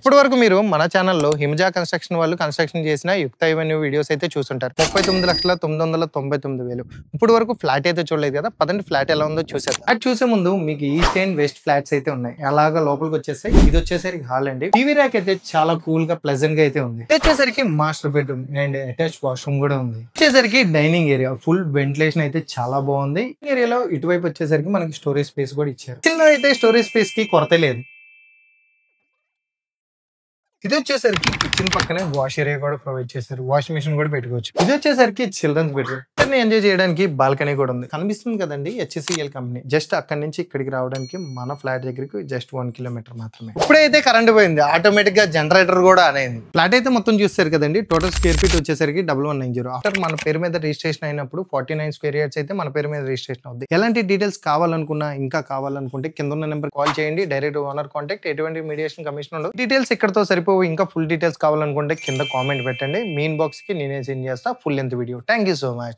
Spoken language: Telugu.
ఇప్పటి వరకు మీరు మన ఛానల్లో హిమజా కన్స్ట్రక్షన్ వాళ్ళు కన్స్ట్రక్షన్ చేసిన యుక్త ఇవన్నీ వీడియోస్ అయితే చూసుంటారు. 39,990,000 ఇప్పుడు వరకు ఫ్లాట్ అయితే చూడలేదు కదా. పదండి ఫ్లాట్ ఎలా ఉందో చూసేద్దాం. అది చూసే ముందు మీకు ఈస్ట్ అండ్ వెస్ట్ ఫ్లాట్స్ అయితే ఉన్నాయి. అలాగా లోపలికి వచ్చేసాయి. ఇది వచ్చేసరికి హాల్ అండి. టీవీ ర్యాక్ అయితే చాలా కూల్ గా ప్లెజెంట్ గా అయితే ఉంది. వచ్చేసరికి master bedroom and attach washroom కూడా ఉంది. వచ్చేసరికి డైనింగ్ ఏరియా ఫుల్ వెంటిలేషన్ అయితే చాలా బాగుంది. ఏరియాలో ఇటువైపు వచ్చేసరికి మనకి స్టోరేజ్ స్పేస్ కూడా ఇచ్చారు. చిన్న అయితే స్టోరేజ్ స్పేస్ కి కొరత లేదు. ఇది వచ్చేసరికి కిచెన్ పక్కనే వాష్ ఏరియా కూడా ప్రొవైడ్ చేశారు. వాషింగ్ మిషన్ కూడా పెట్టుకోవచ్చు. ఇది వచ్చేసరికి చిల్డ్రన్స్ బెడ్రూమ్. ఎంజాయ్ చేయడానికి బాల్కనీ కూడా ఉంది. కనిపిస్తుంది కదండి HCL కంపెనీ. జస్ట్ అక్కడి నుంచి ఇక్కడికి రావడానికి మన ఫ్లాట్ దగ్గరికి జస్ట్ 1 కిలోమీటర్ మాత్రమే. ఇప్పుడైతే కరెంట్ పోయింది. ఆటోమేటిక్ గా జనరేటర్ కూడా అనేది. ఫ్లాట్ అయితే మొత్తం చూస్తారు కదండి. టోటల్ స్క్వేర్ ఫీట్ వచ్చేసరికి 1190. ఆఫ్టర్ మన పేరు మీద రిజిస్ట్రేషన్ అయినప్పుడు 49 స్క్వేర్ యార్డ్స్ అయితే మన పేరు మీద రిజిస్ట్రేషన్ అవుతుంది. ఎలాంటి డీటెయిల్స్ కావాలనుకున్నా ఇంకా కావాలనుకుంటే కింద ఉన్న నెంబర్ కాల్ చేయండి. Direct owner contact. ఎటువంటి మీడియేషన్ కమిషన్ ఉండదు. డీటెయిల్స్ ఇక్కడతో సరిపోవు. ఇంకా ఫుల్ డీటెయిల్స్ కావాలనుకుంటే కింద కామెంట్ పెట్టండి. మీ ఇన్బాక్స్ కి నేనే సెండ్ చేస్తా full length video. Thank you so much.